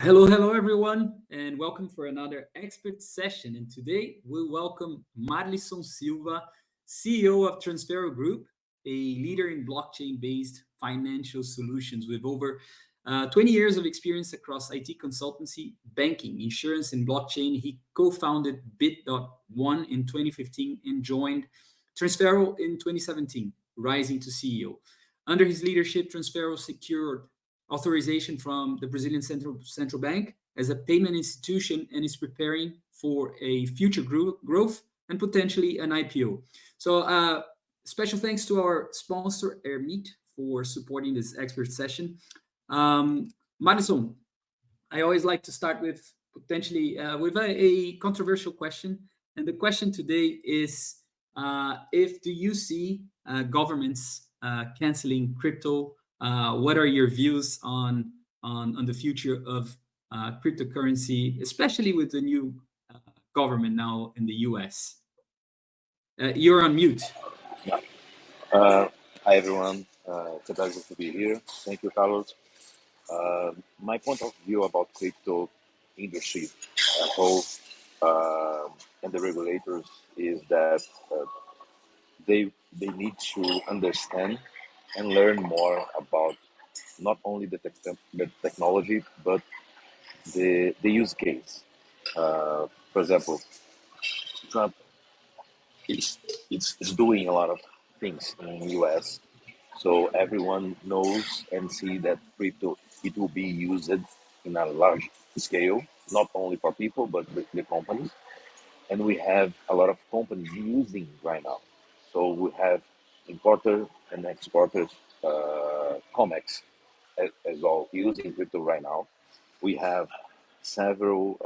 Hello, everyone, and welcome for another expert session. And today we welcome Marlison Silva, CEO of Transfero Group, a leader in blockchain-based financial solutions with over 20 years of experience across IT consultancy, banking, insurance, and blockchain. He co-founded Bit.one in 2015 and joined Transfero in 2017, rising to CEO. Under his leadership, Transfero secured authorization from the Brazilian Central Bank as a payment institution and is preparing for a future growth and potentially an IPO. So, special thanks to our sponsor, Airmeet, for supporting this expert session. Marlysson, I always like to start with potentially with a controversial question. And the question today is if do you see governments canceling crypto? What are your views on the future of cryptocurrency, especially with the new government now in the US? You're on mute. Uh, Hi everyone, it's a pleasure to be here. Thank you, Carlos. My point of view about crypto industry as a whole and the regulators is that they need to understand and learn more about not only the technology but the use case. For example, Trump it's doing a lot of things in the US. So everyone knows and see that crypto it will be used in a large scale, not only for people but the companies. And we have a lot of companies using right now. So we have importers and exporters, COMEX as well using crypto right now. We have several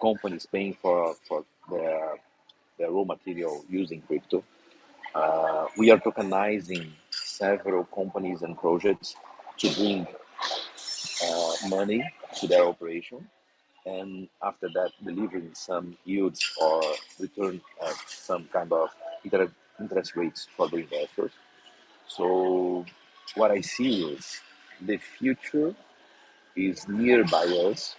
companies paying for their raw material using crypto. We are tokenizing several companies and projects to bring money to their operation, and after that, delivering some yields or return some kind of interest rates for the investors. So, what I see is the future is nearby us.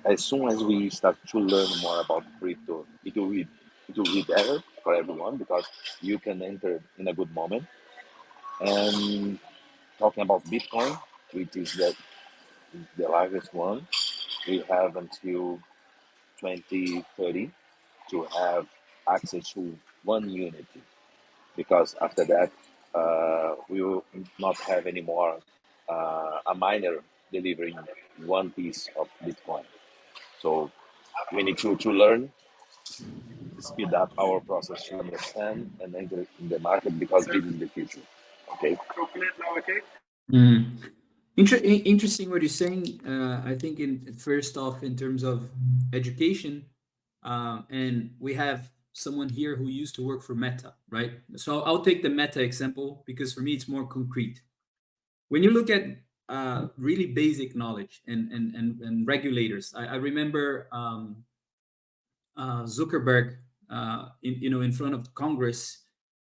As soon as we start to learn more about crypto, it will be better for everyone because you can enter in a good moment. And talking about Bitcoin, which is the largest one, we have until 2030 to have access to one unity because after that we will not have any more a miner delivering one piece of Bitcoin. So we need to learn, speed up our process to understand and enter in the market because this is the future. Okay. Mm. Interesting what you're saying. I think in first off, in terms of education, and we have someone here who used to work for Meta, right? So I'll take the Meta example because for me it's more concrete. When you look at really basic knowledge and regulators, I remember Zuckerberg, in front of Congress,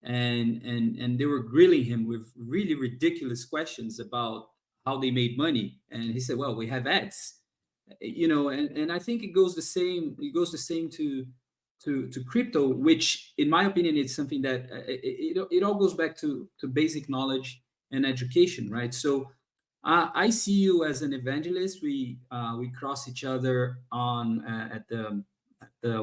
and they were grilling him with really ridiculous questions about how they made money, and he said, "Well, we have ads." And I think it goes the same. It goes the same to crypto, which, in my opinion, is something that it all goes back to basic knowledge and education, right? So. I see you as an evangelist. We cross each other on at the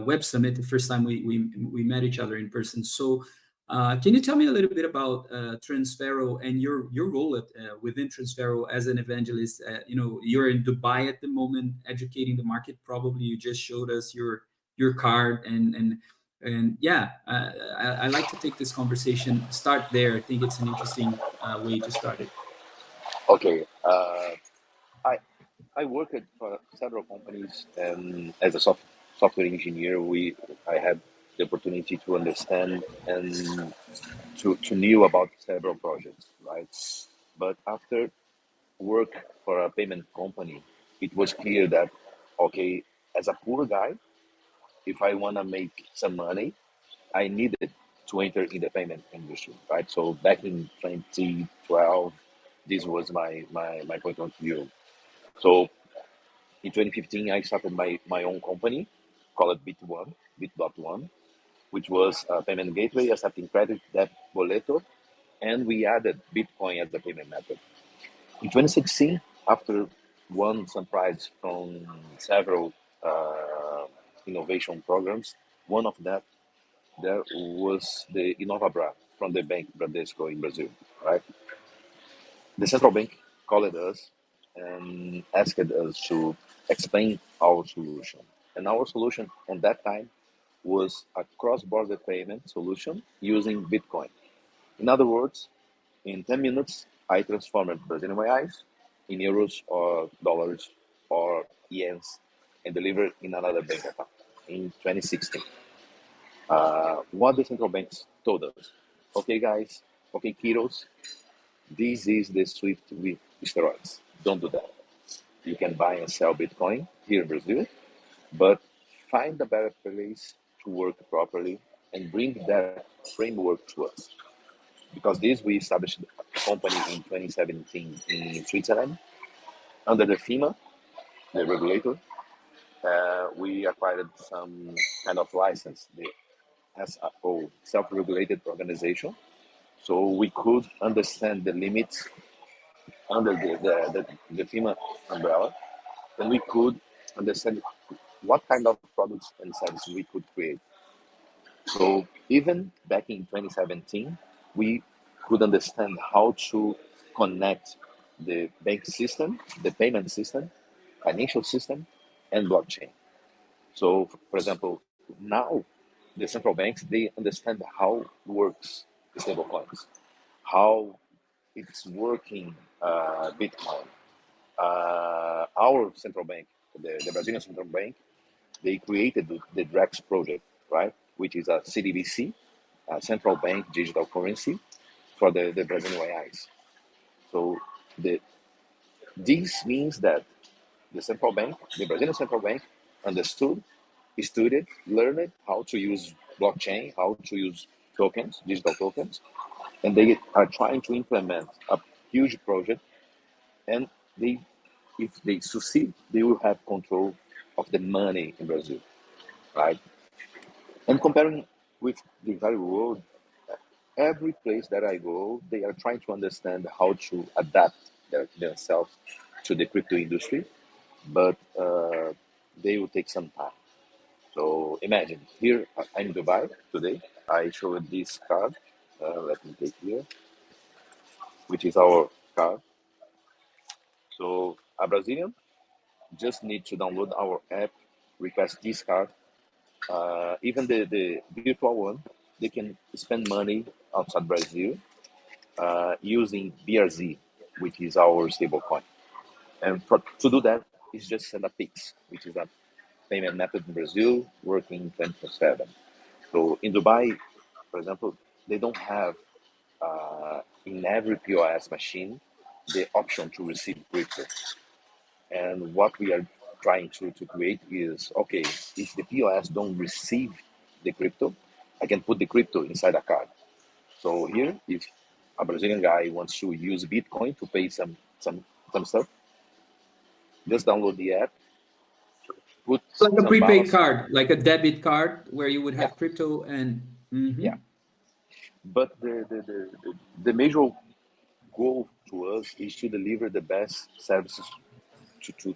Web Summit the first time we met each other in person. So, can you tell me a little bit about Transfero and your role within Transfero as an evangelist? You're in Dubai at the moment, educating the market. Probably you just showed us your card and yeah, I like to take this conversation. Start there. I think it's an interesting way to start it. Okay. I I worked for several companies, and as a software engineer, I had the opportunity to understand and to know about several projects, right? But after work for a payment company, it was clear that okay, as a poor guy, if I wanna make some money, I needed to enter in the payment industry, right? So back in 2012, this was my point of view. So In 2015, I started my own company called Bit.1, which was a payment gateway accepting credit, debt, boleto, and we added Bitcoin as a payment method. In 2016, after won some prize from several innovation programs, one of that there was the Innovabra from the bank Bradesco in Brazil, right? The central bank called us and asked us to explain our solution. And our solution at that time was a cross-border payment solution using Bitcoin. In other words, in 10 minutes, I transformed Brazilian reais in euros or dollars or yens and delivered in another bank account in 2016. What the central banks told us, okay, guys, okay, kiddos, this is the SWIFT with steroids. Don't do that. You can buy and sell Bitcoin here in Brazil, but find a better place to work properly and bring that framework to us. Because this, we established a company in 2017 in Switzerland under the FEMA, the regulator. We acquired some kind of license, the SRO, self-regulated organization, so we could understand the limits under the FEMA umbrella, and we could understand what kind of products and services we could create. So even back in 2017, we could understand how to connect the bank system, the payment system, financial system, and blockchain. So, for example, now the central banks, they understand how works stablecoins, how it's working Bitcoin. Our central bank, the Brazilian central bank, they created the DREX project, right, which is a CDBC, a central bank digital currency for the Brazilian reais. So the, this means that the central bank, the Brazilian central bank, understood, studied, learned how to use blockchain, how to use tokens, digital tokens, and they are trying to implement a huge project. And they, if they succeed, they will have control of the money in Brazil, right? And comparing with the entire world, every place that I go, they are trying to understand how to adapt themselves to the crypto industry, but they will take some time. So imagine here I'm in Dubai today. I showed this card. Let me take here, which is our card. So a Brazilian just need to download our app, request this card. Even the virtual one, they can spend money outside Brazil using BRZ, which is our stablecoin. And to do that, it's just send a Pix, which is a payment method in Brazil working 24/7. So in Dubai, for example, they don't have in every POS machine the option to receive crypto. And what we are trying to create is, okay, if the POS don't receive the crypto, I can put the crypto inside a card. So here, if a Brazilian guy wants to use Bitcoin to pay some stuff, just download the app, put Like a some prepaid balance. card, like a debit card where you would Yeah, have crypto and yeah. But the major goal to us is to deliver the best services to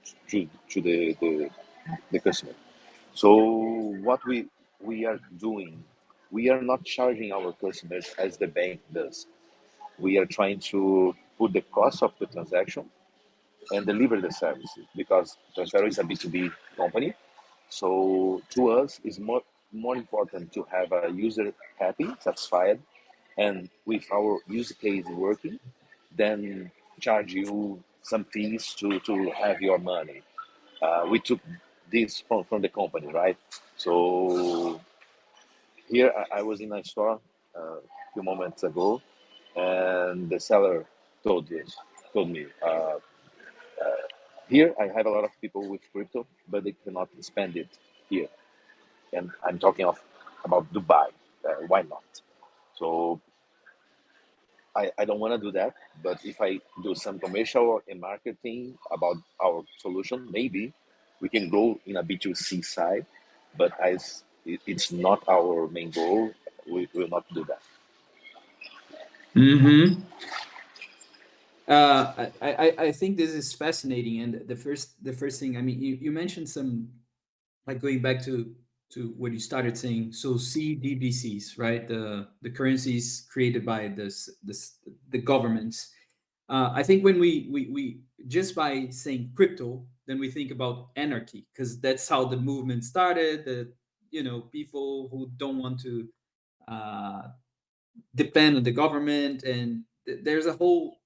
the customer. So what we are doing, we are not charging our customers as the bank does. We are trying to put the cost of the transaction and deliver the services because Transfero is a B2B company. So to us, it's more important to have a user happy, satisfied, and with our use case working, than charge you some fees to have your money. We took this from the company, right? So here I was in a store a few moments ago, and the seller told me, here I have a lot of people with crypto, but they cannot spend it here. And I'm talking about Dubai. Why not? So I don't want to do that. But if I do some commercial and marketing about our solution, maybe. We can grow in a B2C side, but as it's not our main goal, we will not do that. Mm-hmm. I think this is fascinating, and the first thing, I mean, you mentioned some, like, going back to what you started saying. So CDBCs, right? The currencies created by the governments. I think when we just by saying crypto, then we think about anarchy, because that's how the movement started. The, people who don't want to uh, depend on the government, and there's a whole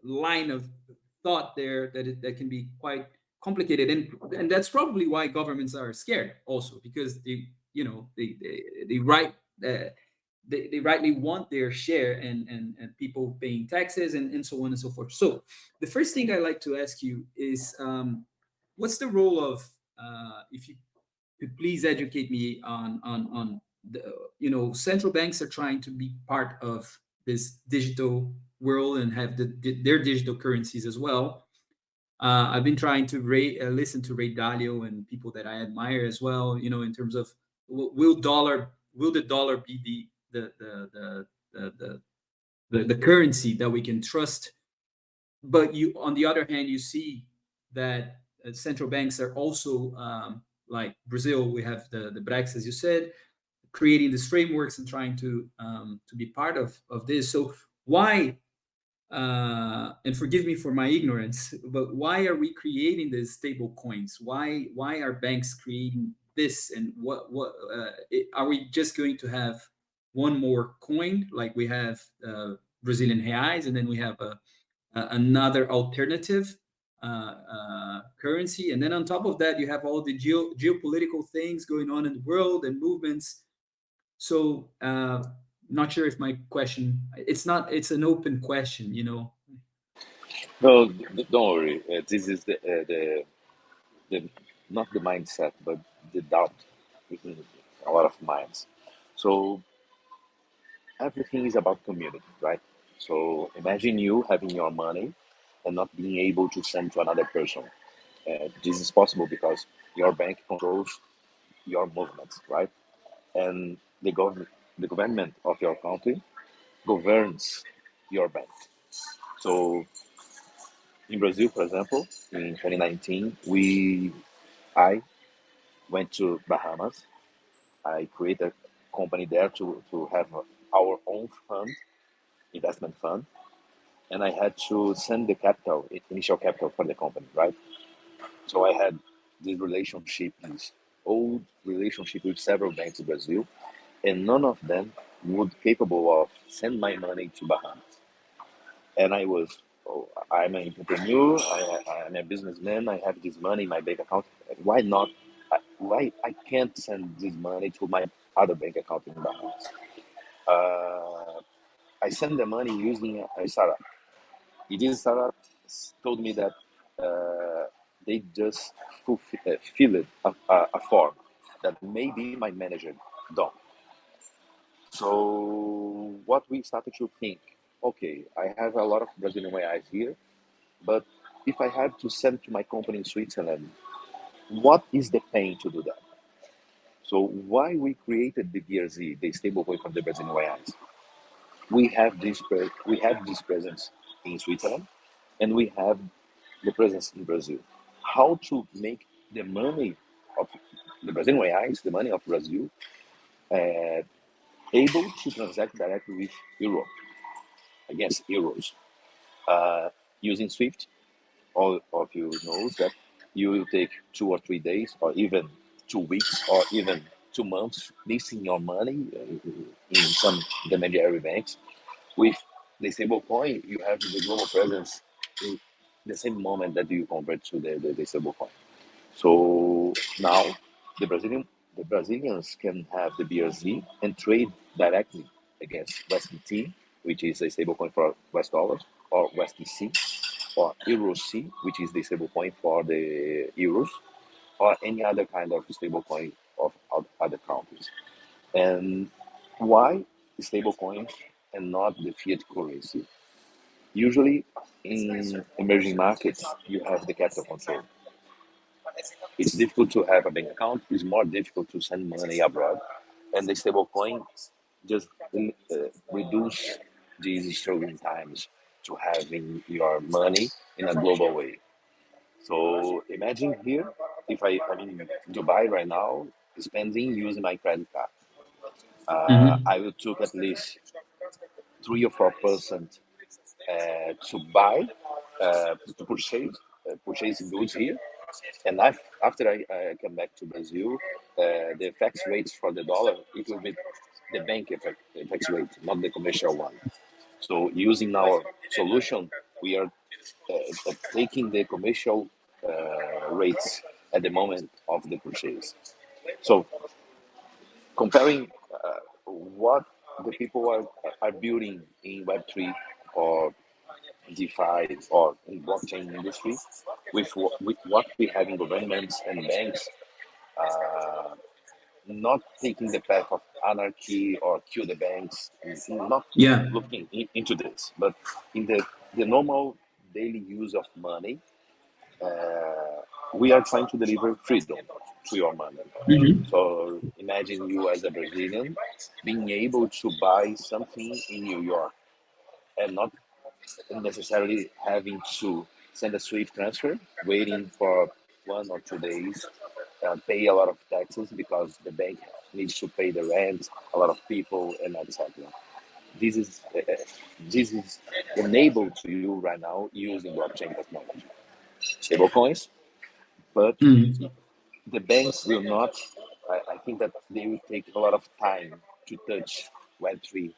line of thought there that can be quite complicated, and that's probably why governments are scared also, because they right uh, they rightly want their share, and people paying taxes, and so on and so forth. So the first thing I like to ask you is, what's the role of, if you could please educate me on the, central banks are trying to be part of this digital world and have their digital currencies as well. I've been trying to listen to Ray Dalio and people that I admire as well, in terms of, will the dollar be the currency that we can trust? But you, on the other hand, you see that central banks are also, like Brazil, we have the BRICS, as you said, creating these frameworks and trying to be part of this. So why, and forgive me for my ignorance, but why are we creating these stable coins? Why are banks creating this? And are we just going to have one more coin, like we have Brazilian reais, and then we have another alternative currency, and then on top of that you have all the geopolitical things going on in the world and movements? So not sure if my question, it's an open question. No, don't worry. This is the not the mindset, but the doubt within a lot of minds. So everything is about community, right? So imagine you having your money and not being able to send to another person. This is possible because your bank controls your movements, right? And the government of your country governs your bank. So in Brazil, for example, in 2019, I went to Bahamas. I created a company there to have our own fund, investment fund, and I had to send the capital, initial capital for the company, right? So I had this old relationship with several banks in Brazil, and none of them would capable of send my money to Bahamas. And I'm an entrepreneur, I'm a businessman, I have this money in my bank account. Why not? Why I can't send this money to my other bank account in Bahamas? Uh, I send the money using a startup. This startup told me that they just filled a form that maybe my manager done. So what we started to think, okay, I have a lot of Brazilian reais here, but if I have to send to my company in Switzerland, what is the pain to do that? So why we created the BRZ, the stablecoin from the Brazilian reais? We have this presence in Switzerland, and we have the presence in Brazil. How to make the money of the Brazilian reais, the money of Brazil, uh, able to transact directly with Europe against euros using SWIFT. All of you knows that you will take 2 or 3 days, or even 2 weeks, or even 2 months missing your money in some intermediary banks. With the stable coin, you have the global presence in the same moment that you convert to the stable coin. So now the Brazilian the Brazilians can have the BRZ and trade directly against USDT, which is a stablecoin for West dollars, or USDC, or Euro C, which is the stablecoin for the euros, or any other kind of stablecoin of other countries. And why stablecoins and not the fiat currency? Usually in emerging markets, you have the capital control. It's difficult to have a bank account. It's more difficult to send money abroad, and the stablecoin just reduce these struggling times to having your money in a global way. So imagine here, if I'm in Dubai right now, spending using my credit card, Mm-hmm. I will took at least 3 or 4% to buy, to purchase goods here. And after I come back to Brazil, the FX rates for the dollar, it will be the bank FX rate, not the commercial one. So using our solution, we are taking the commercial rates at the moment of the purchase. So comparing what the people are building in Web3 or DeFi or in blockchain industry with what we have in governments and banks, uh, not taking the path of anarchy or kill the banks, not Yeah. looking into this, but in the normal daily use of money, we are trying to deliver freedom to your money. Mm-hmm. So imagine you as a Brazilian being able to buy something in New York and not necessarily having to send a SWIFT transfer, waiting for 1 or 2 days, pay a lot of taxes because the bank needs to pay the rent, a lot of people, and etc. This is this is enabled to you right now using blockchain technology, stablecoins, but Mm-hmm. the banks will not. I think that they will take a lot of time to touch Web3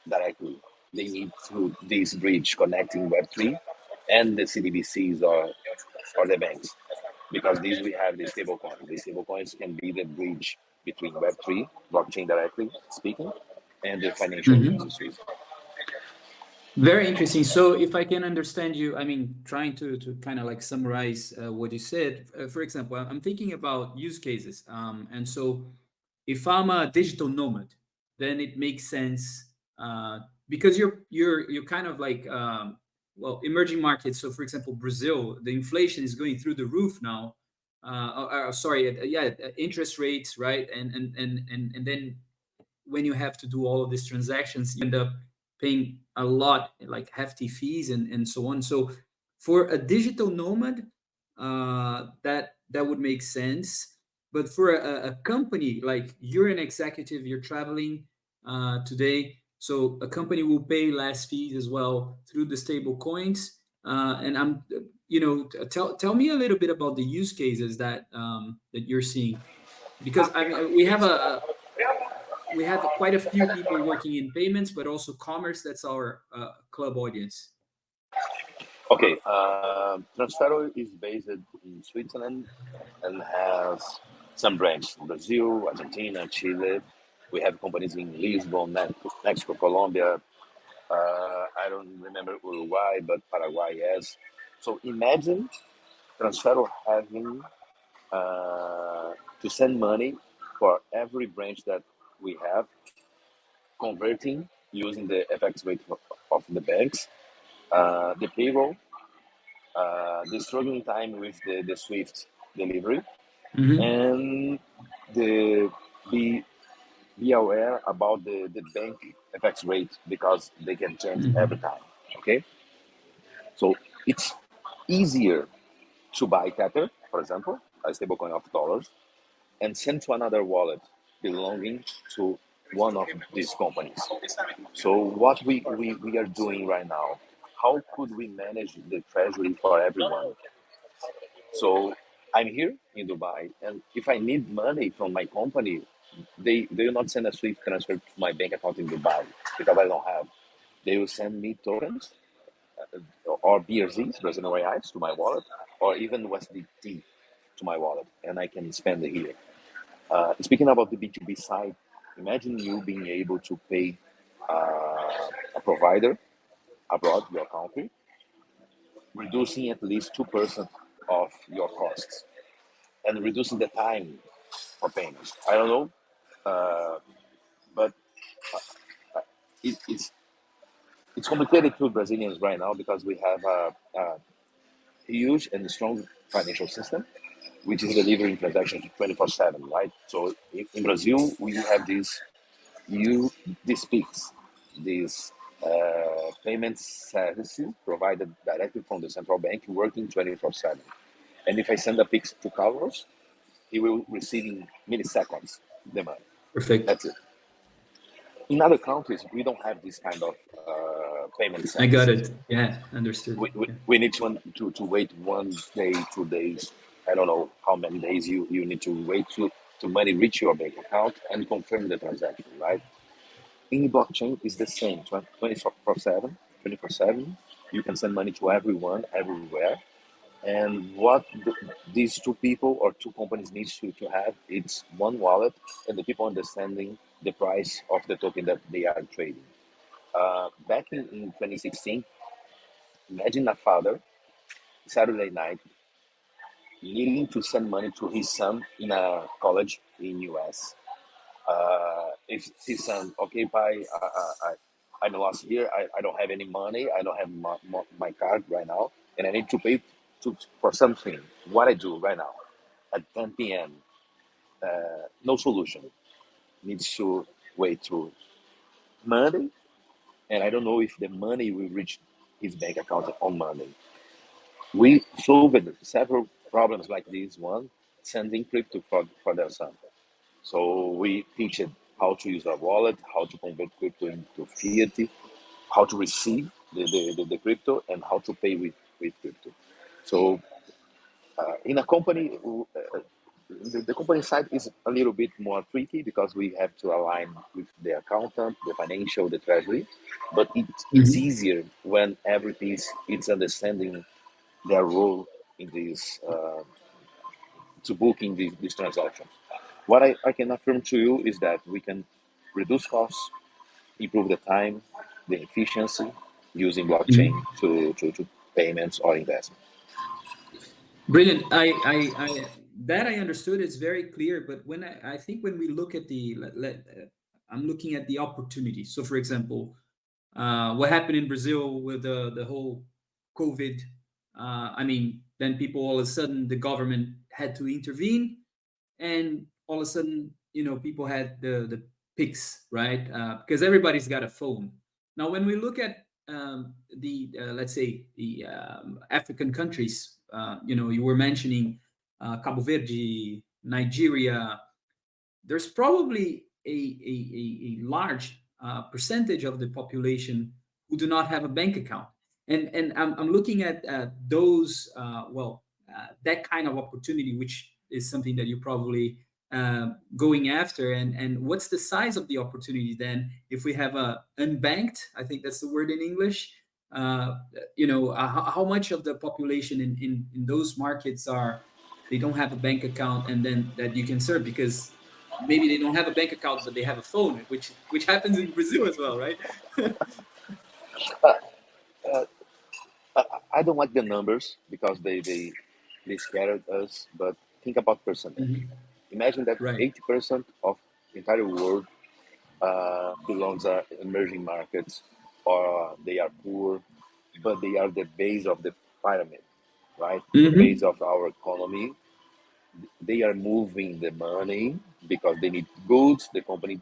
directly. They need through this bridge connecting Web3 and the CDBCs or the banks, because these we have the stablecoin. The stablecoins can be the bridge between Web3, blockchain directly speaking, and the financial Mm-hmm. industry. Very interesting. So, if I can understand you, I mean, trying to kind of like summarize what you said. For example, I'm thinking about use cases, and so if I'm a digital nomad, then it makes sense because you're kind of like well, emerging markets. So, for example, Brazil, the inflation is going through the roof now. Sorry, yeah, interest rates, right? And then when you have to do all of these transactions, you end up paying a lot, like hefty fees and so on. So for a digital nomad, that would make sense. But for a company, like you're an executive, you're traveling today, so a company will pay less fees as well through the stable coins. And I'm, tell me a little bit about the use cases that you're seeing, because I mean we have quite a few people working in payments, but also commerce. That's our club audience. Okay, Transfero is based in Switzerland and has some branches in Brazil, Argentina, Chile. We have companies in Lisbon, Mexico, Colombia. I don't remember Uruguay, but Paraguay, yes. So imagine Transfero having to send money for every branch that we have, converting using the FX rate of the banks, the payroll, the struggling time with the Swift delivery, Mm-hmm. and the be be aware about the bank FX rate because they can change every Mm-hmm. time. Okay, so it's easier to buy Tether, for example, a stablecoin of dollars, and send to another wallet belonging to one of these companies. So what we are doing right now, how could we manage the treasury for everyone? So I'm here in Dubai, and if I need money from my company, they will not send a SWIFT transfer to my bank account in Dubai because I don't have. They will send me tokens or BRZs, Brazilian reais, to my wallet, or even USDT to my wallet, and I can spend it here. Speaking about the B2B side, imagine you being able to pay a provider abroad, your country, reducing at least 2% of your costs and reducing the time for payment. I don't know, but it, it's complicated to Brazilians right now because we have a huge and strong financial system, which is delivering transactions 24/7, right? So in Brazil, we have these PIX, these payment services provided directly from the central bank, working 24/7. And if I send a PIX to Carlos, he will receive in milliseconds the money. Perfect. That's it. In other countries, we don't have this kind of payment I got services. it. Yeah, understood. Yeah. We need to wait 1 day, 2 days. I don't know how many days you need to wait to money reach your bank account and confirm the transaction, right? In blockchain is the same, 24/7, 24/7. You can send money to everyone, everywhere. And what these two people or two companies need to have, it's one wallet and the people understanding the price of the token that they are trading. Back in 2016, imagine a father, Saturday night, needing to send money to his son in a college in US. If his son, okay, pai, I'm lost here. I don't have any money. I don't have my card right now, and I need to pay for something. What I do right now at 10 p.m. No solution. Needs to wait to Monday, and I don't know if the money will reach his bank account on Monday. We solved several problems like this one, sending crypto for their son. So we teach it how to use a wallet, how to convert crypto into fiat, how to receive the crypto, and how to pay with crypto. So in a company, the company side is a little bit more tricky because we have to align with the accountant, the financial, the treasury. But it's Mhm. easier when everything is it's understanding their role in this to booking these transactions. What I can affirm to you is that we can reduce costs, improve the time, the efficiency using blockchain Mhm. to payments or investment. Brilliant. That I understood. It's very clear. But I think when we look at I'm looking at the opportunity. So, for example, what happened in Brazil with the whole COVID. I mean, then people all of a sudden the government had to intervene, and all of a sudden, people had the pics, right? Because everybody's got a phone now. When we look at the let's say the African countries, you were mentioning Cabo Verde, Nigeria. There's probably a large percentage of the population who do not have a bank account. And I'm looking at those, that kind of opportunity, which is something that you're probably going after. And what's the size of the opportunity then if we have a unbanked, I think that's the word in English, how much of the population in those markets are they don't have a bank account, and then that you can serve, because maybe they don't have a bank account but they have a phone, which happens in Brazil as well, right? Uh, uh, I don't like the numbers because they scared us. But think about percentage. Mhm. Imagine that Right. 80% of the entire world belongs to emerging markets, or they are poor, but they are the base of the pyramid, right? The base Hmm. of our economy. They are moving the money because they need goods. The company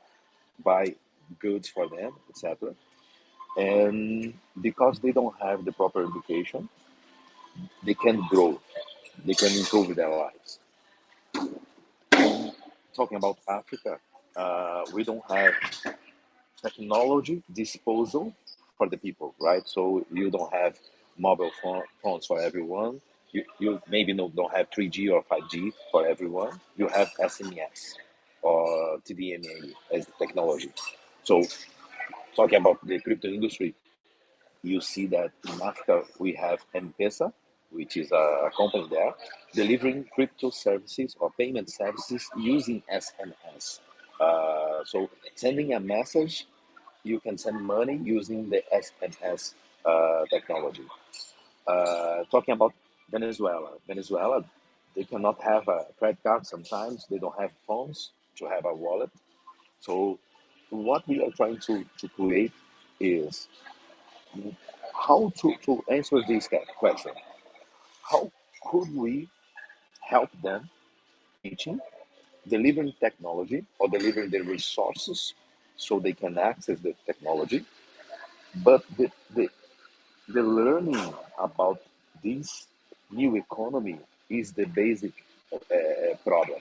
buy goods for them, etc. And because they don't have the proper education, they can grow. They can improve their lives. Talking about Africa, we don't have technology disposal for the people, right? So you don't have phones for everyone. You maybe don't have 3G or 5G for everyone. You have SMS or TDMA as technology. So talking about the crypto industry, you see that in Africa we have M-Pesa, which is a company there, delivering crypto services or payment services using SMS. So sending a message, you can send money using the SMS technology. Talking about Venezuela, they cannot have a credit card sometimes. They don't have phones to have a wallet. So what we are trying to create is how to answer this question. How could we help them teaching, delivering technology or delivering the resources so they can access the technology. But the learning about this new economy is the basic problem,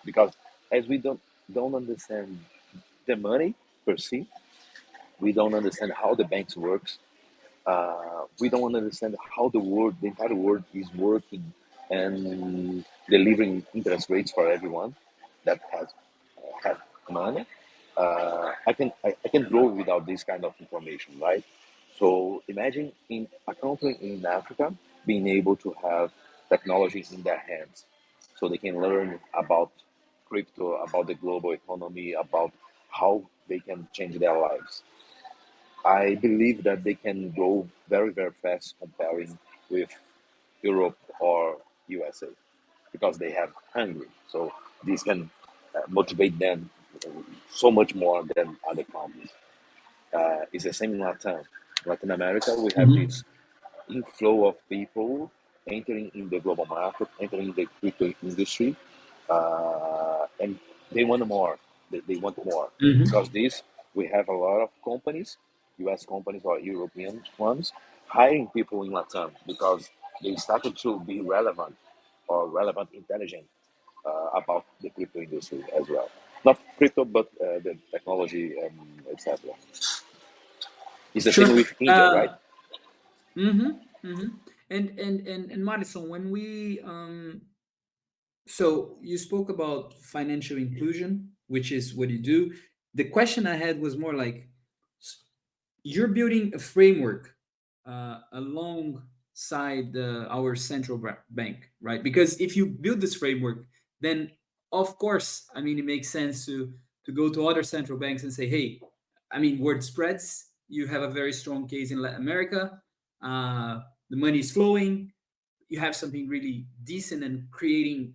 because as we don't understand the money per se, we don't understand how the banks works. We don't understand how the entire world is working and delivering interest rates for everyone that has have money. I can grow without this kind of information, right? So imagine in a country in Africa being able to have technology in their hands, so they can learn about crypto, about the global economy, about how they can change their lives. I believe that they can grow very, very fast comparing with Europe or USA, because they have hungry. So this can motivate them so much more than other countries. It's the same in Latin America. We have Mm-hmm. this inflow of people entering in the global market, entering the crypto industry, and they want more. They want more, Mm-hmm. because this we have a lot of companies, U.S. companies or European ones, hiring people in Latam because they started to be relevant or relevant intelligent about the crypto industry as well. Not crypto, but the technology, etc. It's the same Sure. with India, right? Mm-hmm. Mm-hmm. And Marlison, when we so you spoke about financial inclusion, which is what you do. The question I had was more like, you're building a framework alongside our central bank, right? Because if you build this framework, then of course, I mean, it makes sense to go to other central banks and say, hey, I mean, word spreads. You have a very strong case in Latin America. The money is flowing. You have something really decent and creating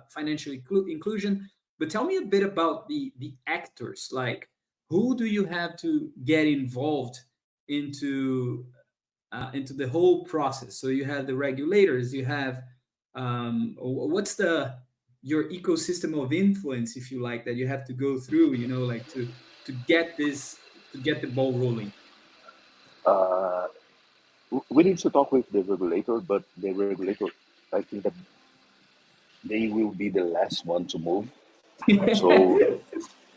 financial inclusion. But tell me a bit about the actors. Like, who do you have to get involved into the whole process? So you have the regulators. You have what's the your ecosystem of influence, if you like, that you have to go through. You know, like to get this to get the ball rolling. Uh, we need to talk with the regulator, but the regulator, I think that they will be the last one to move. So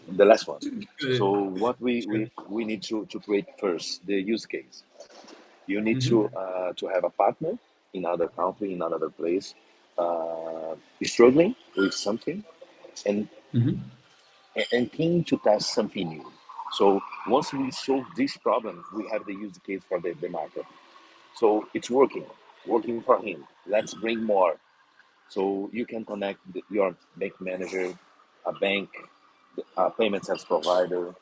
the last one. So Good. what Sure. we need to create first the use case. You need Hmm. to have a partner in another country, in another place, struggling with something, and Hmm. and keen to test something new. So once we solve this problem, we have the use case for the market. So it's working for him. Let's bring more. So you can connect your bank manager, a bank, a payment service provider,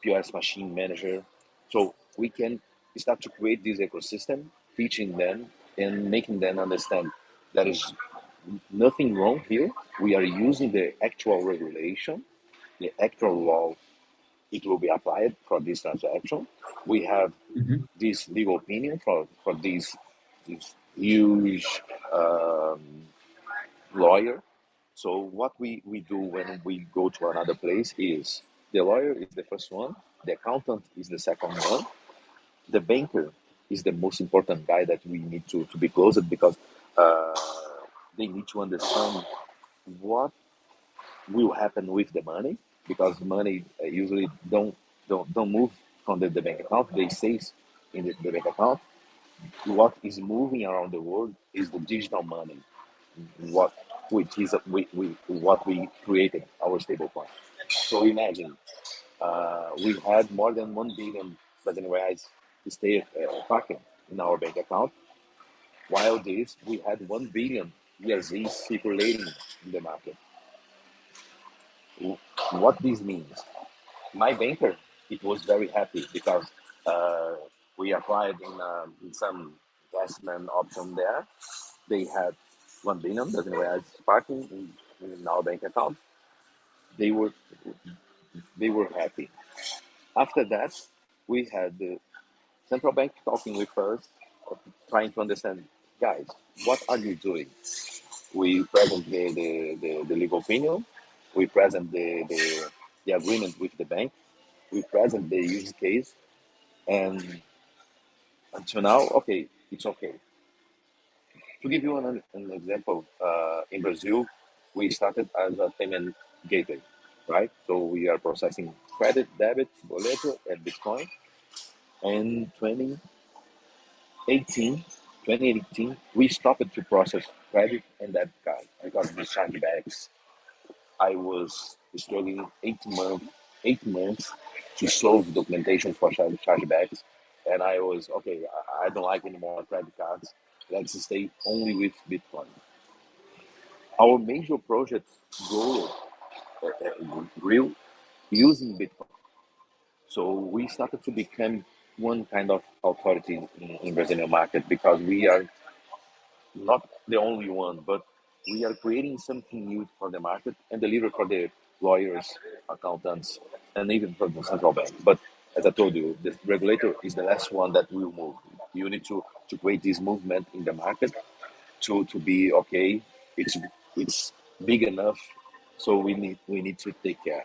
POS machine manager. So we can start to create this ecosystem, teaching them and making them understand there is nothing wrong here. We are using the actual regulation, the actual law. It will be applied for this transaction. We have Hmm. this legal opinion for this huge um, lawyer. So what we do when we go to another place is the lawyer is the first one, the accountant is the second one, the banker is the most important guy that we need to be closed, because uh, they need to understand what will happen with the money, because money usually don't move from the bank account, they stays in the bank account. What is moving around the world is the digital money, what which is what we created our stablecoin. So imagine we had more than 1 billion Brazilian reais stay parking in our bank account. While this, we had 1 billion ERZs circulating in the market. What this means? My banker, it was very happy because uh, we applied in some investment option there. They had 1 billion Brazilian reais parking in our bank account. They were they were happy. After that, we had the central bank talking with us, trying to understand, guys, what are you doing? We present the legal opinion. We present the agreement with the bank. We present the use case, and until now, okay, it's okay. To give you an example, in Brazil, we started as a payment gateway, right? So we are processing credit, debit, boleto, and Bitcoin. And 2018, we stopped to process credit and debit card because of the chargebacks. I was struggling 8 months to solve documentation for chargebacks, and I was okay. I don't like any more credit cards. Let's stay only with Bitcoin. Our major project grew, grew using Bitcoin. So we started to become one kind of authority in Brazilian market because we are not the only one, but we are creating something new for the market and deliver for the lawyers, accountants, and even for the central bank. But as I told you, the regulator is the last one that will move. You need to create this movement in the market to be okay. It's big enough, so we need to take care.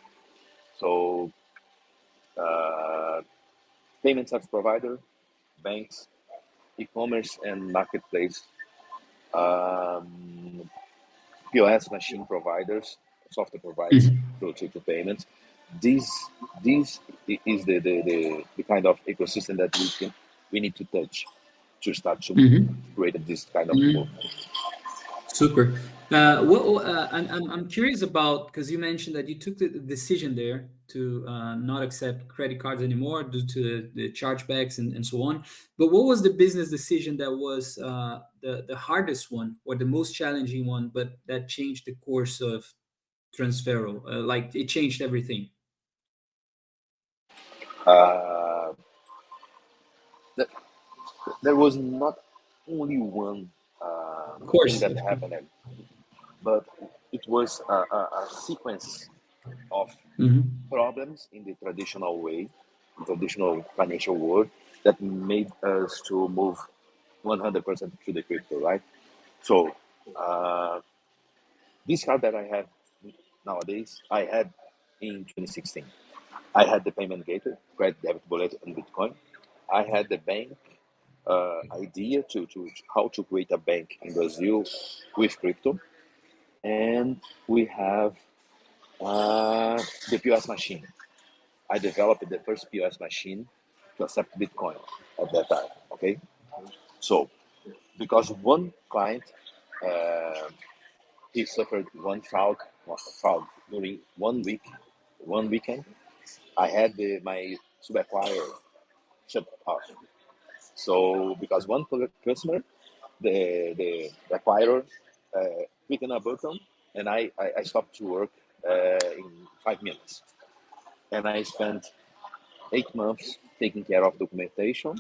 So payment service provider, banks, e-commerce, and marketplace. Um, POS machine providers, software providers Mhm. to payments. This this is the kind of ecosystem that we need to touch to start to Mhm. create this kind of Mhm. movement. Super. I'm curious about because you mentioned that you took the decision there to not accept credit cards anymore due to the chargebacks and so on. But what was the business decision that was the hardest one or the most challenging one, but that changed the course of Transfero? Like it changed everything. Uh, th- there was not only one Of thing course, that of course. happened, but it was a sequence of Hmm. problems in the traditional way, traditional financial world, that made us to move 100% to the crypto, right? So this card that I have nowadays, I had in 2016. I had the payment gateway, credit, debit, bullet, and Bitcoin. I had the bank idea to how to create a bank in Brazil with crypto, and we have the POS machine. I developed the first POS machine to accept Bitcoin at that time. Okay, so because one client uh, he suffered one fraud during 1 week, one weekend. I had my sub acquirer shut off. So because one customer, the acquirer clicked on a button, and I stopped to work in 5 minutes, and I spent 8 months taking care of documentation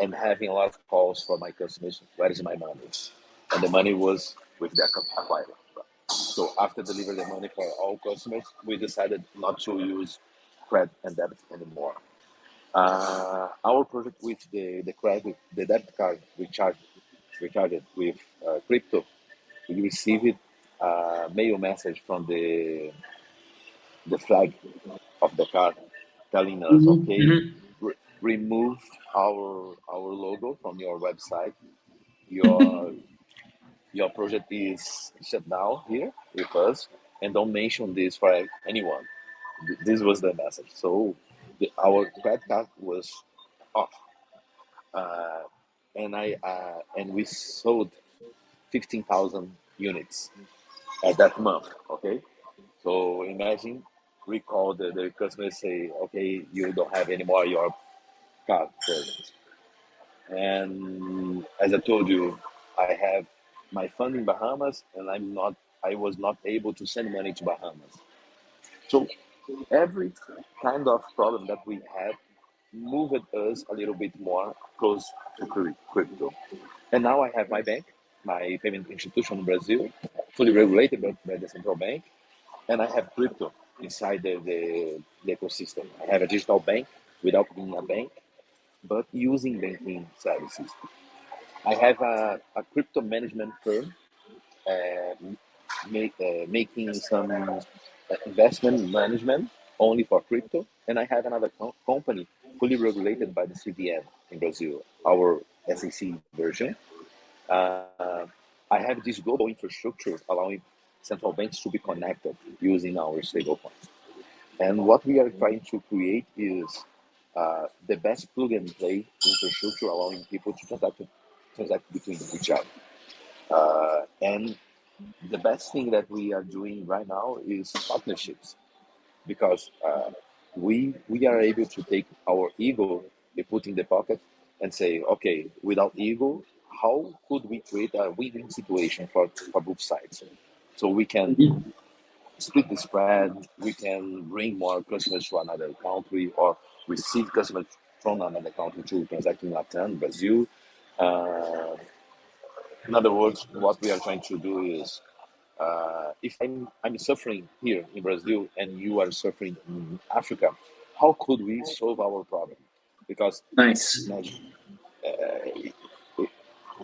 and having a lot of calls for my customers. Where is my money? And the money was with the acquirer. So after delivering the money for all customers, we decided not to use credit and debit anymore. Our project with the credit, the debit card recharged with crypto, we received a mail message from the flag of the card telling us, Hmm. okay, Hmm. remove our logo from your website. Your your project is shut down here with us, and don't mention this for anyone. This was the message. So our credit card was off, uh, and we sold 15,000 units at that month. Okay, so imagine we call the customer, say, okay, you don't have anymore your card present. And as I told you, I have my fund in Bahamas, and I was not able to send money to Bahamas. So every kind of problem that we had moved us a little bit more close to crypto. And now I have my bank, my payment institution in Brazil, fully regulated by the central bank, and I have crypto inside the ecosystem. I have a digital bank without being a bank, but using banking services. I have a crypto management firm making some investment management only for crypto, and I have another company fully regulated by the CVM in Brazil, our SEC version. Uh, I have this global infrastructure allowing central banks to be connected using our stablecoins. And what we are trying to create is the best plug and play infrastructure, allowing people to transact between each other. And the best thing that we are doing right now is partnerships, because we are able to take our ego, we put in the pocket, and say, okay, without ego, how could we create a win-win situation for both sides? So we can Mhm. split the spread, we can bring more customers to another country, or receive customers from another country to transact in Latin, Brazil. Uh, in other words, what we are trying to do is, if I'm suffering here in Brazil and you are suffering in Africa, how could we solve our problem? Because Nice. imagine,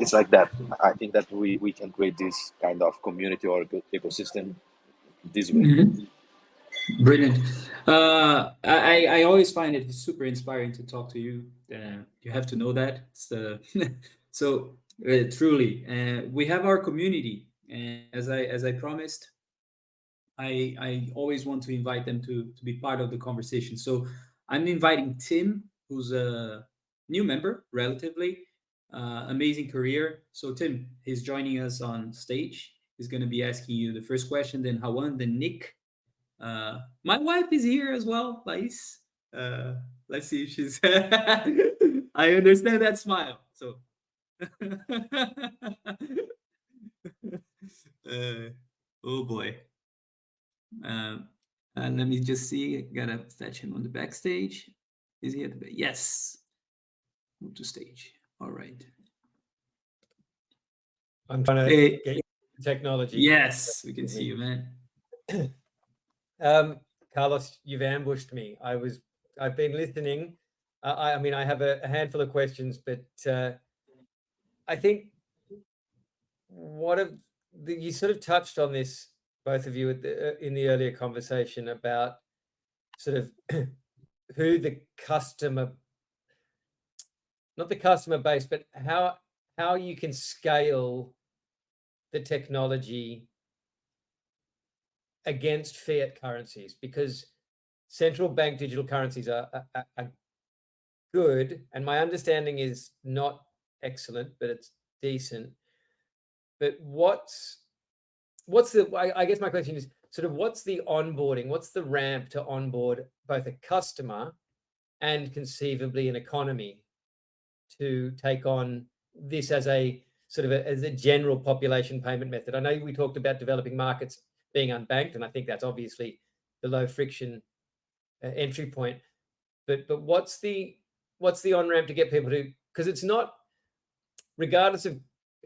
it's like that. I think that we can create this kind of community or ecosystem this way. Mhm. Brilliant. I always find it super inspiring to talk to you. You have to know that. So truly, we have our community, and as I promised, I always want to invite them to be part of the conversation. So I'm inviting Tim, who's a new member, relatively amazing career. So Tim, he's joining us on stage. He's going to be asking you the first question, then Hawan, then Nick. My wife is here as well, Lais. Uh, let's see if she's. I understand that smile. So, oh boy. Um, let me just see. Gotta fetch him on the backstage. Is he at the back? Yes. Move to stage. All right. I'm trying to Hey. get you technology. Yes, we can see you, man. Carlos, you've ambushed me. I've been listening. I mean, I have a handful of questions, but I think you sort of touched on this, both of you, in the earlier conversation about sort of who the customer, not the customer base, but how you can scale the technology against fiat currencies, because central bank digital currencies are good, and my understanding is not excellent, but it's decent. But what's the I guess my question is sort of what's the onboarding, what's the ramp to onboard both a customer and conceivably an economy to take on this as a sort of as a general population payment method? I know we talked about developing markets being unbanked, and I think that's obviously the low friction entry point. But what's the on ramp to get people to, because it's not, regardless of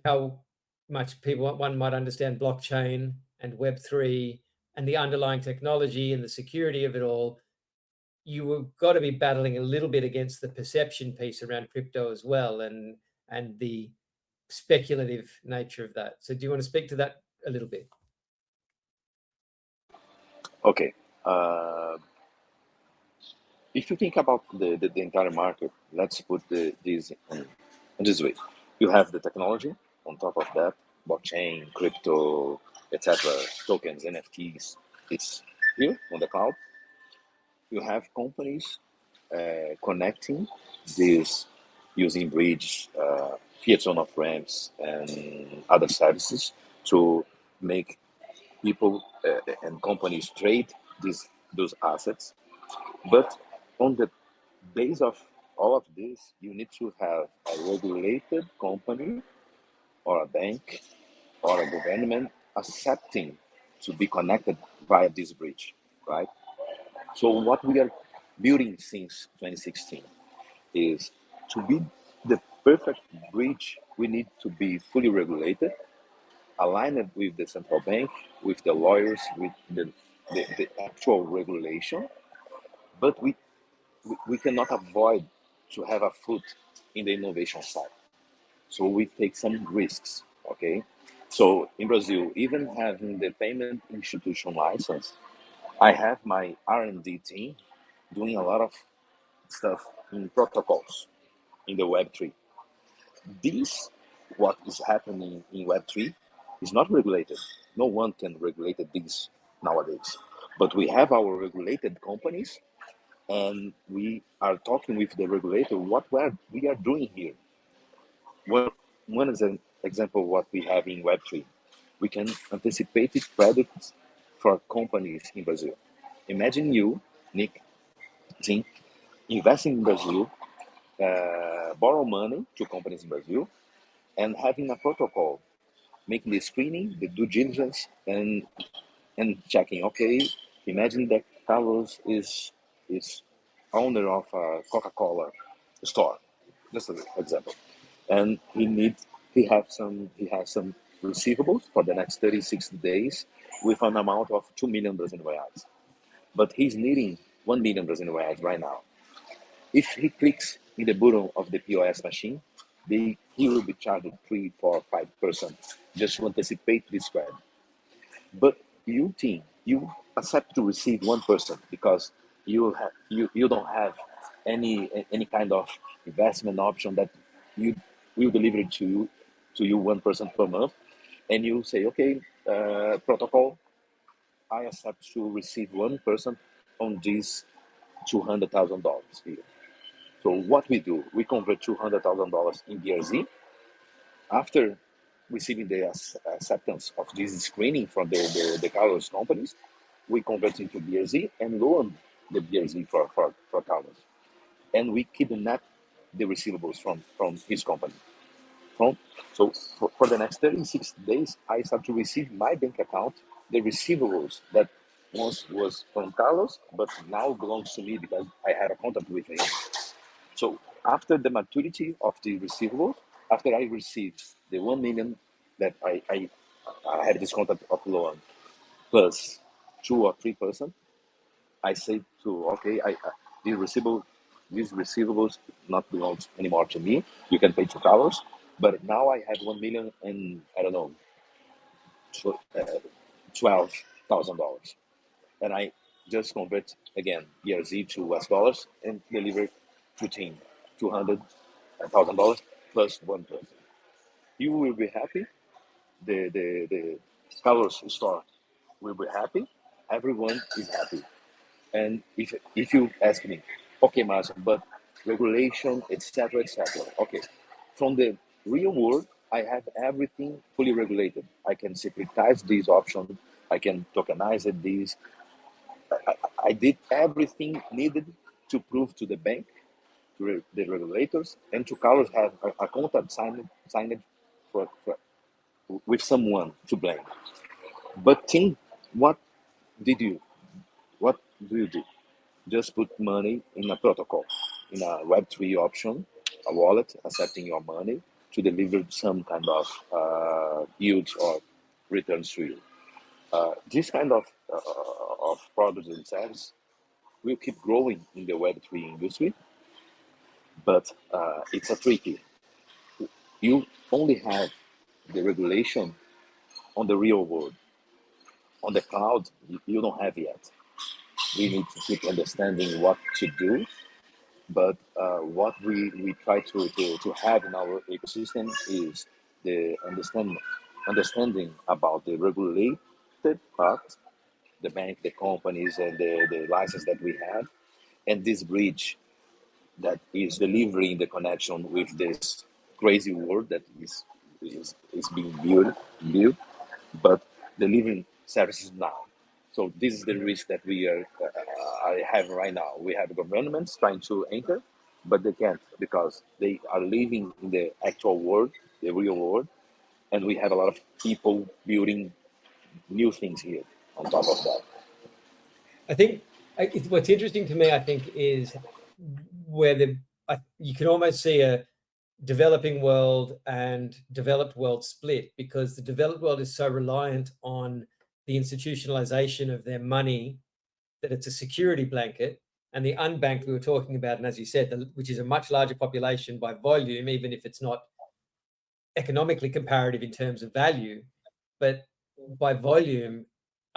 how much one might understand blockchain and Web3 and the underlying technology and the security of it all, you have got to be battling a little bit against the perception piece around crypto as well, and the speculative nature of that. So do you want to speak to that a little bit? Okay. If you think about the entire market, let's put this in this way. You have the technology on top of that, blockchain, crypto, etc., tokens, NFTs. It's here on the cloud. You have companies connecting this using bridge, fiat on off ramps, and other services to make people and companies trade those assets. But on the base of all of this, you need to have a regulated company or a bank or a government accepting to be connected via this bridge, right? So what we are building since 2016 is to be the perfect bridge. We need to be fully regulated, aligned with the central bank, with the lawyers, with the actual regulation, but we cannot avoid to have a foot in the innovation side. So we take some risks, okay? So in Brazil, even having the payment institution license, I have my R&D team doing a lot of stuff in protocols in the Web3. This, what is happening in Web3, is not regulated. No one can regulate this nowadays. But we have our regulated companies, and we are talking with the regulator what we are doing here. One is an example of what we have in Web3. We can anticipate credits for companies in Brazil. Imagine you, Nick, team, investing in Brazil, borrow money to companies in Brazil, and having a protocol, making the screening, the due diligence, and checking. Okay, imagine that Carlos is owner of a Coca-Cola store, just an example, and he has some receivables for the next 30, 60 days with an amount of 2 million Brazilian reais, but he's needing 1 million Brazilian reais right now. If he clicks in the button of the POS machine, he will be charged 3, 4, 5% just to anticipate this spread. But you team, you accept to receive 1% because you don't have any kind of investment option that you will deliver it to you 1% per month, and you say, okay, protocol, I accept to receive 1% on this $200,000 here. So what we do, we convert $200,000 in BRZ. After receiving the acceptance of this screening from the Carlos companies, we convert into BRZ and loan the BRZ for Carlos. And we kidnap the receivables from his company. So for the next 36 days, I start to receive my bank account, the receivables that once was from Carlos, but now belongs to me because I had a contact with him. So after the maturity of the receivables, after I received the 1 million that I had this contract of loan plus 2 or 3%, I say to, okay, these receivables not belongs anymore to me. You can pay $2, but now I have 1 million and I don't know, $12,000, and I just convert again BRZ to US dollars and deliver to team $200,000 plus 1%. You will be happy. The Carlos store will be happy. Everyone is happy. And if you ask me, okay, Marlysson, but regulation, etc., etc. Okay, from the real world, I have everything fully regulated. I can securitize these options. I can tokenize it. These. I did everything needed to prove to the bank, to the regulators, and to Carlos have a contract signed for with someone to blame. But think, what did you? What do you do? Just put money in a protocol, in a Web3 option, a wallet accepting your money to deliver some kind of yields or returns to you. This kind of products and services will keep growing in the Web3 industry, but it's a tricky. You only have the regulation on the real world. On the cloud, you don't have yet. We need to keep understanding what to do, but what we try to have in our ecosystem is the understanding about the regulated part, the bank, the companies, and the license that we have, and this bridge that is delivering the connection with this crazy world that is being built, but delivering services now. So this is the risk that we are I have right now. We have governments trying to enter, but they can't because they are living in the actual world, the real world, and we have a lot of people building new things here on top of that. I think what's interesting to me, I think, is where you can almost see a developing world and developed world split, because the developed world is so reliant on the institutionalization of their money that it's a security blanket, and the unbanked we were talking about, and as you said, which is a much larger population by volume, even if it's not economically comparative in terms of value, but by volume,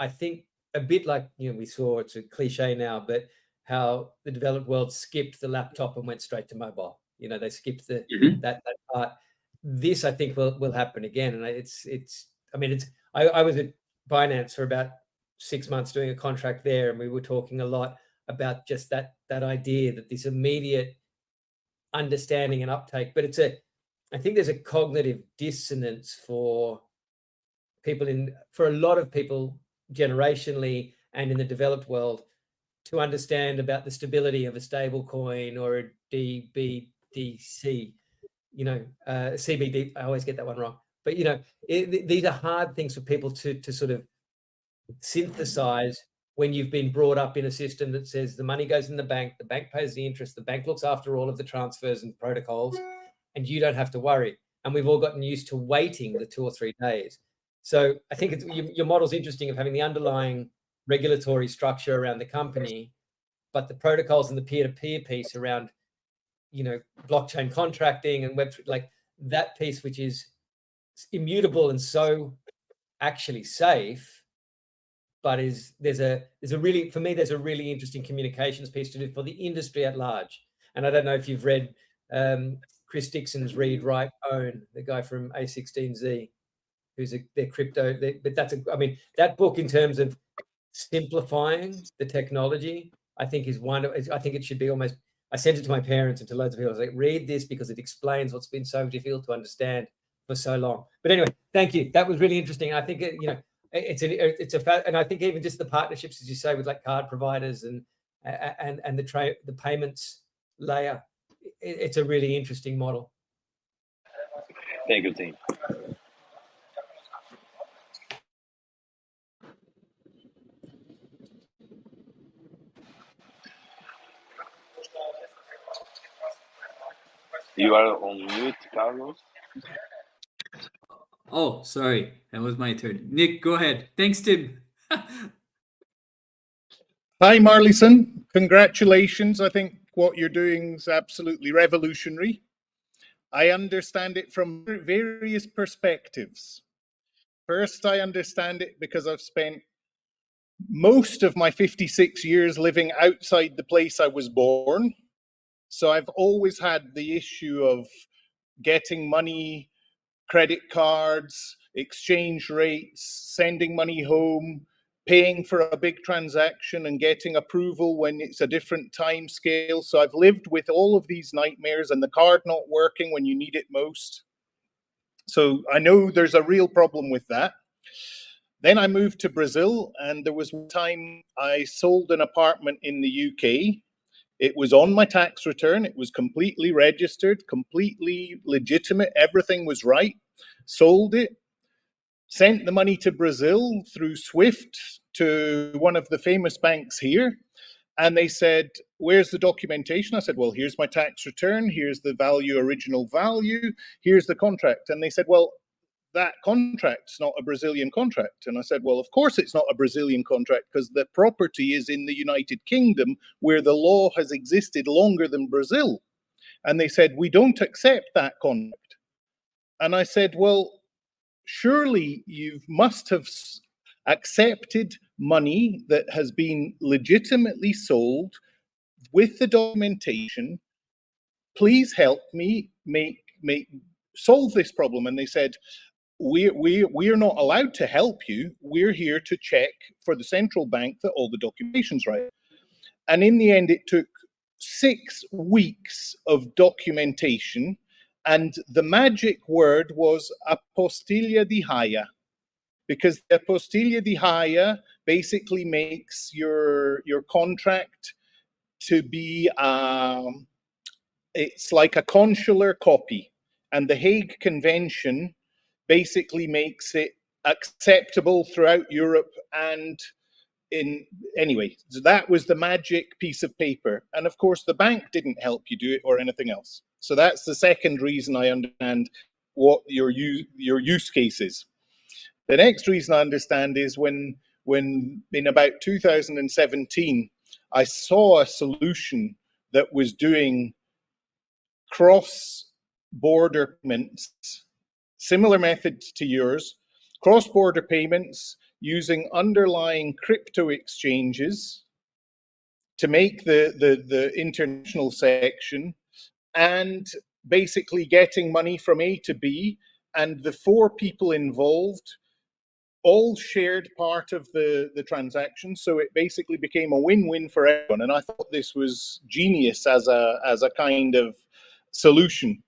I think a bit like, we saw, it's a cliche now, but how the developed world skipped the laptop and went straight to mobile. They skipped that part. This, I think, will happen again. And I was at Binance for about 6 months doing a contract there, and we were talking a lot about just that idea that this immediate understanding and uptake, but I think there's a cognitive dissonance for a lot of people generationally and in the developed world to understand about the stability of a stable coin or a DBDC, CBD. I always get that one wrong, but these are hard things for people to sort of synthesize when you've been brought up in a system that says the money goes in the bank pays the interest, the bank looks after all of the transfers and protocols, and you don't have to worry. And we've all gotten used to waiting the 2 or 3 days. So I think your model's interesting of having the underlying regulatory structure around the company, but the protocols and the peer-to-peer piece around, blockchain contracting and Web3, like that piece, which is immutable and so actually safe. But there's a really interesting communications piece to do for the industry at large. And I don't know if you've read Chris Dixon's Read, Write, Own, the guy from A16Z, who's their crypto. But that book in terms of simplifying the technology, I think is I think it should be almost. I sent it to my parents and to loads of people. I was like, read this because it explains what's been so difficult to understand for so long. But anyway, thank you. That was really interesting. I think and I think even just the partnerships, as you say, with like card providers and the payments layer, it's a really interesting model. Thank you, team. You are on mute, Carlos. Oh, sorry. That was my turn. Nick, go ahead. Thanks, Tim. Hi, Marlysson. Congratulations. I think what you're doing is absolutely revolutionary. I understand it from various perspectives. First, I understand it because I've spent most of my 56 years living outside the place I was born. So I've always had the issue of getting money, credit cards, exchange rates, sending money home, paying for a big transaction and getting approval when it's a different time scale. So I've lived with all of these nightmares and the card not working when you need it most. So I know there's a real problem with that. Then I moved to Brazil, and there was one time I sold an apartment in the UK. It was on my tax return. It was completely registered, completely legitimate. Everything was right. Sold it, sent the money to Brazil through SWIFT to one of the famous banks here. And they said, where's the documentation? I said, well, here's my tax return. Here's the original value. Here's the contract. And they said, well, that contract's not a Brazilian contract. And I said, well, of course it's not a Brazilian contract because the property is in the United Kingdom where the law has existed longer than Brazil. And they said, we don't accept that contract. And I said, well, surely you must have accepted money that has been legitimately sold with the documentation. Please help me solve this problem. And they said, we're not allowed to help you. We're here to check for the central bank that all the documentation's right. And in the end, it took 6 weeks of documentation. And the magic word was apostilla de haya, because the apostilla de haya basically makes your contract to be, it's like a consular copy. And the Hague Convention basically makes it acceptable throughout Europe. And anyway, so that was the magic piece of paper. And of course, the bank didn't help you do it or anything else. So that's the second reason I understand what your use case is. The next reason I understand is when in about 2017, I saw a solution that was doing cross-border payments, similar methods to yours, cross-border payments using underlying crypto exchanges to make the international section, and basically getting money from A to B, and the 4 people involved all shared part of the transaction, so it basically became a win-win for everyone. And I thought this was genius as a kind of solution.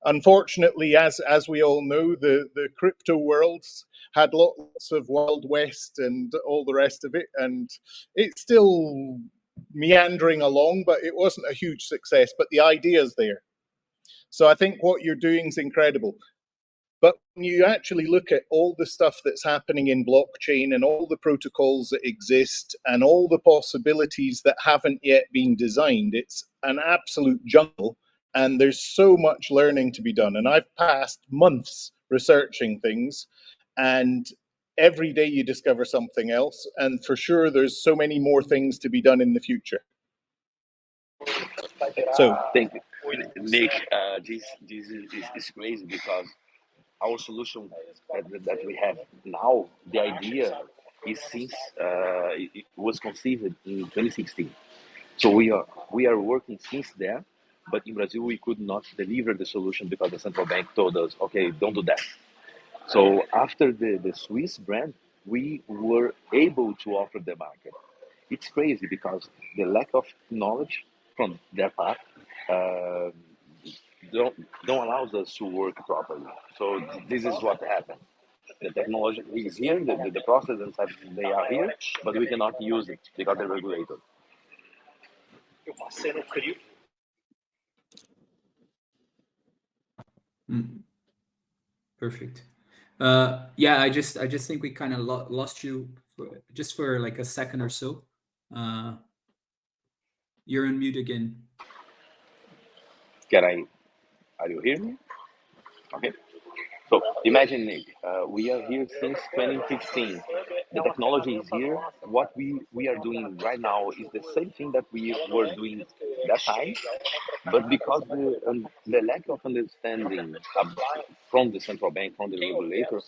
Unfortunately, as we all know, the crypto worlds had lots of Wild West and all the rest of it, and it's still meandering along, but it wasn't a huge success. But the idea's there. So I think what you're doing is incredible. But when you actually look at all the stuff that's happening in blockchain and all the protocols that exist and all the possibilities that haven't yet been designed, it's an absolute jungle. And there's so much learning to be done. And I've passed months researching things, and every day you discover something else. And for sure, there's so many more things to be done in the future. So Thank you, Nick. This is crazy because our solution that we have now, the idea is since it was conceived in 2016. So we are working since then, but in Brazil we could not deliver the solution because the central bank told us, okay, don't do that. So after the Swiss brand, we were able to offer the market. It's crazy because the lack of knowledge from their part uh, don't allows us to work properly. So this is what happened. The technology is here, the process and stuff, they are here, but we cannot use it because they're regulated. Perfect. Yeah, I just think we kind of lost you for like a second or so. You're on mute again. Are you hearing me? Okay. So imagine, Nick, we are here since 2015. The technology is here. What we are doing right now is the same thing that we were doing that time, but because the lack of understanding from the central bank, from the regulator,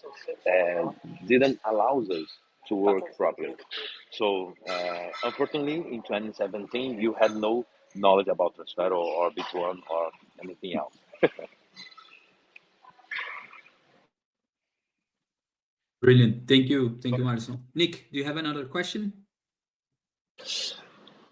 didn't allow us to work properly. So unfortunately, in 2017, you had no knowledge about Transfero or Bitcoin or anything else. Brilliant. Thank you, Marlison. Nick, do you have another question?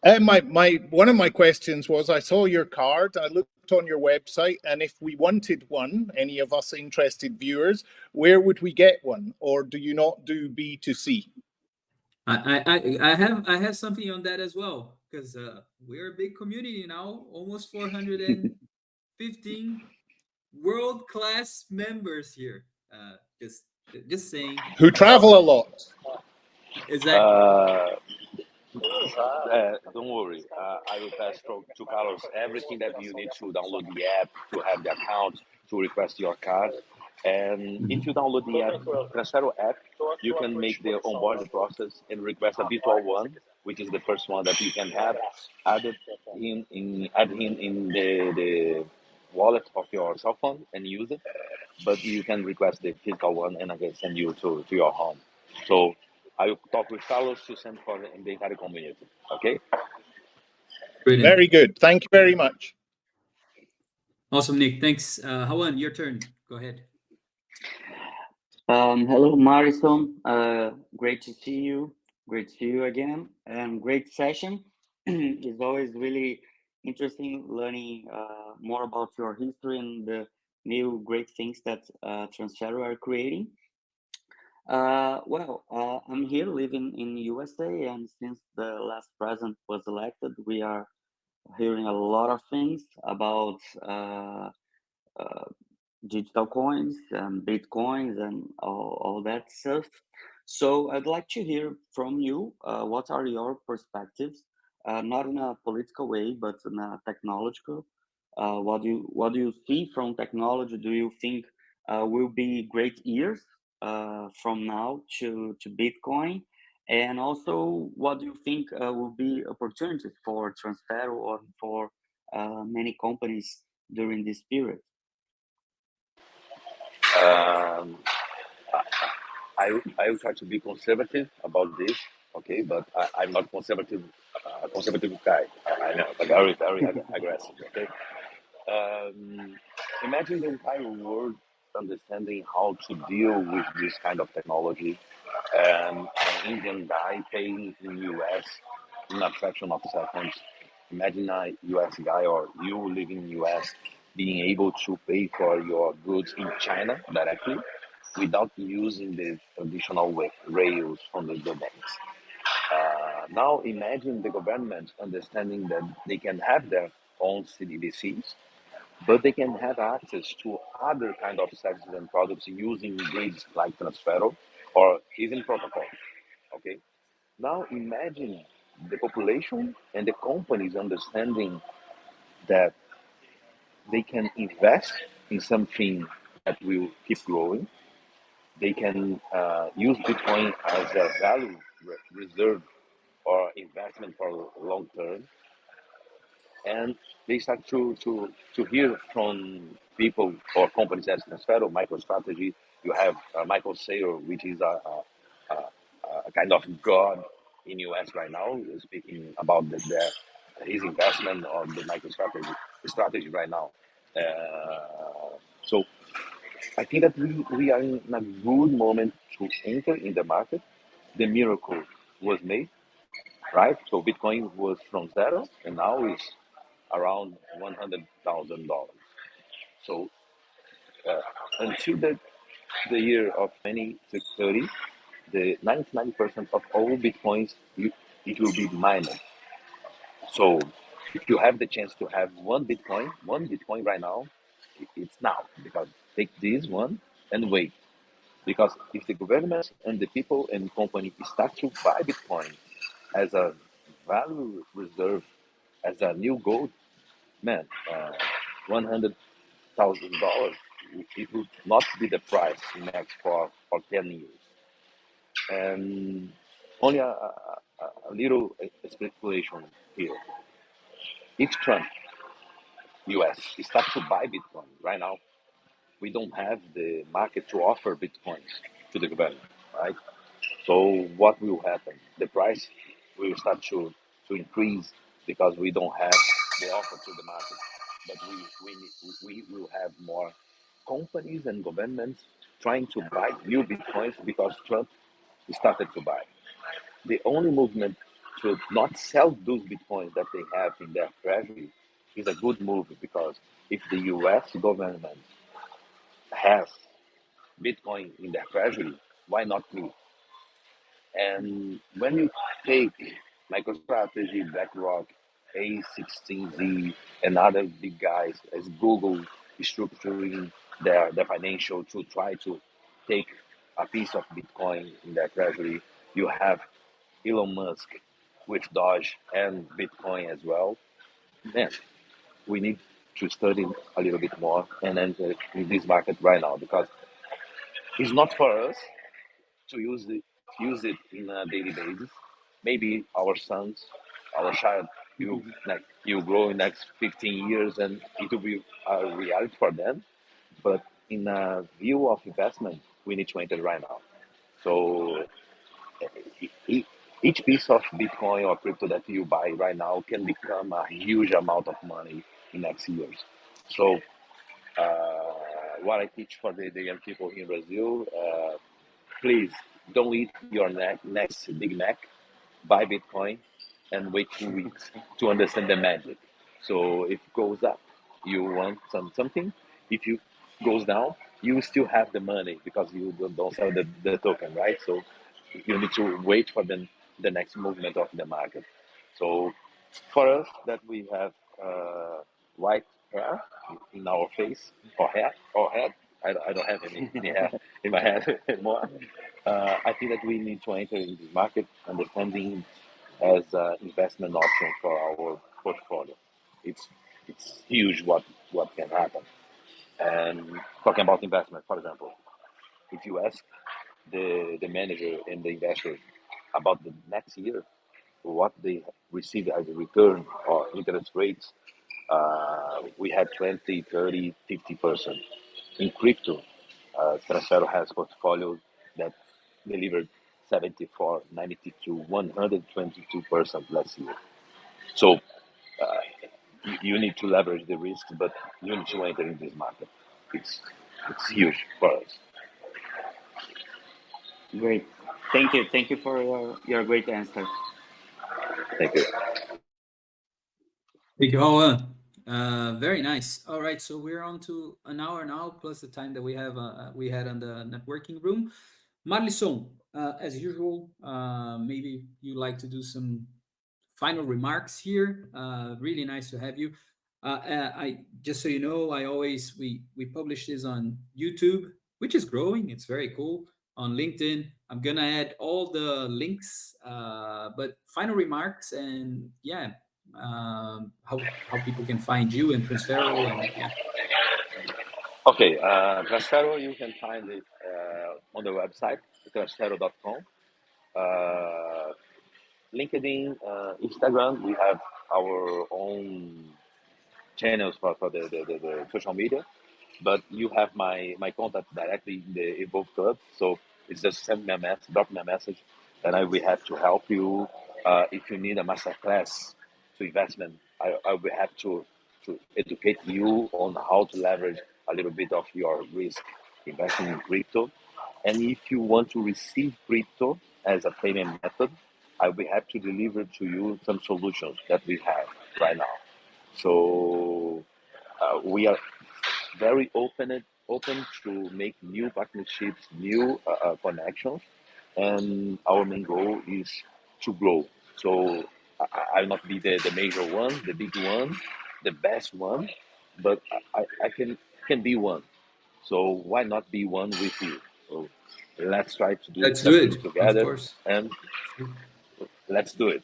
One of my questions was, I saw your card, I looked on your website, and if we wanted one, any of us interested viewers, where would we get one? Or do you not do B2C? I have something on that as well, because we're a big community now, almost 415 world-class members here. Just saying. Who travel a lot. Exactly. Don't worry. I will pass to Carlos everything that you need to download the app, to have the account, to request your card. And if you download the app, Transfero app, you can make the onboarding process and request a virtual one, which is the first one that you can have added add him in the wallet of your cell phone and use it. But you can request the physical one, and I can send you to your home. So I will talk with Carlos to send for the entire community. Okay. Brilliant. Very good. Thank you very much. Awesome, Nick. Thanks. Hawan, your turn. Go ahead. Hello, Marlysson. Great to see you. Great to see you again. And great session. It's always really interesting learning more about your history and the new great things that Transfero are creating. I'm here living in USA, and since the last president was elected, we are hearing a lot of things about digital coins and bitcoins and all that stuff. So I'd like to hear from you, what are your perspectives, not in a political way, but in a technological. What do you see from technology? Do you think will be great years from now to Bitcoin? And also, what do you think will be opportunities for Transfero or for many companies during this period? Um, I will try to be conservative about this, okay? But I'm not conservative guy. I know, like very aggressive, okay? Um, Imagine the entire world understanding how to deal with this kind of technology, and an Indian guy paying in US in a fraction of seconds. Imagine a US guy or you living in US being able to pay for your goods in China directly without using the traditional rails from the banks. Now imagine the government understanding that they can have their own CDBCs, but they can have access to other kind of services and products using grids like Transfero or even protocol. Okay. Now imagine the population and the companies understanding that they can invest in something that will keep growing. They can use Bitcoin as a value reserve or investment for long term, and they start to hear from people or companies as Transfero, MicroStrategy. You have Michael Saylor, which is a kind of god in US right now, speaking about his investment on the MicroStrategy strategy right now. So I think that we are in a good moment to enter in the market. The miracle was made, right? So Bitcoin was from zero and now is around $100,000. So until the year of 2030, the 99% of all Bitcoins, it will be mined. So if you have the chance to have one Bitcoin right now, it's now, because take this one and wait. Because if the government and the people and company start to buy Bitcoin as a value reserve, as a new gold, man, $100,000, it would not be the price next for 10 years. And only a little speculation here. If Trump, US, start to buy Bitcoin right now, we don't have the market to offer Bitcoins to the government, right? So what will happen? The price will start to increase because we don't have the offer to the market. But we will have more companies and governments trying to buy new Bitcoins because Trump started to buy. The only movement to not sell those Bitcoins that they have in their treasury is a good move, because if the US government has Bitcoin in their treasury, why not me? And when you take MicroStrategy, BlackRock, A16Z, and other big guys as Google structuring their financial to try to take a piece of Bitcoin in their treasury, you have Elon Musk with Doge and Bitcoin as well. Man, we need to study a little bit more and enter in this market right now, because it's not for us to use it in a daily basis. Maybe our sons, our child, you grow in next 15 years and it will be a reality for them. But in a view of investment, we need to enter right now. So each piece of Bitcoin or crypto that you buy right now can become a huge amount of money in next years. So what I teach for the young people in Brazil, please don't eat your next Big Mac, buy Bitcoin, and wait 2 weeks to understand the magic. So if it goes up, you want something. If you goes down, you still have the money because you don't sell the token, right? So you need to wait for the next movement of the market. So for us, that we have white hair in our face or hair or head. I don't have any hair in my head anymore. I think that we need to enter in this market understanding as an investment option for our portfolio. It's it's huge what can happen. And talking about investment, for example, if you ask the manager and the investor about the next year, what they receive as a return or interest rates, we had 20, 30, 50%. In crypto, Transfero has portfolios that delivered 74, 92, 122% last year. So you need to leverage the risks, but you need to enter in this market. It's huge for us. Great. Thank you. Thank you for your great answer. Thank you. Thank you, Owen. Very nice. All right, so we're on to an hour now, plus the time that we had on the networking room. Marlysson, as usual, maybe you like to do some final remarks here. Really nice to have you. I just so you know, we publish this on YouTube, which is growing. It's very cool. On LinkedIn, I'm gonna add all the links. But final remarks and yeah, how people can find you and Transfero and yeah. Okay, Transfero, you can find it on the website, transfero.com. LinkedIn, Instagram, we have our own channels for the social media, but you have my contact directly in the Evolve Club. So it's just send me a message, drop me a message, and I will have to help you. If you need a master class to investment, I will have to educate you on how to leverage a little bit of your risk investing in crypto. And if you want to receive crypto as a payment method, I will have to deliver to you some solutions that we have right now. So we are very open to make new partnerships, new connections, and our main goal is to grow. So I'll not be the major one, the big one, the best one, but I can be one. So why not be one with you? So let's try to do Let's do something it, of together, course. and let's do it.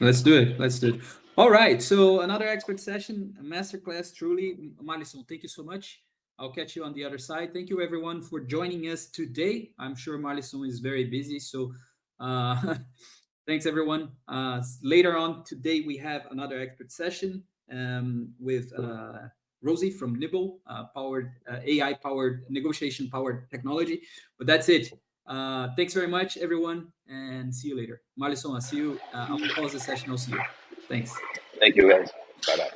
Let's do it. Let's do it. All right. So another expert session, a masterclass. Truly, Marlysson, thank you so much. I'll catch you on the other side. Thank you, everyone, for joining us today. I'm sure Marlysson is very busy, so thanks, everyone. Later on today, we have another expert session with Rosie from Nibble, powered AI-powered negotiation-powered technology. But that's it. Thanks very much, everyone, and see you later. Marlysson, I'll see you. I'll pause the session. I'll see you. Thanks. Thank you, guys. Bye bye.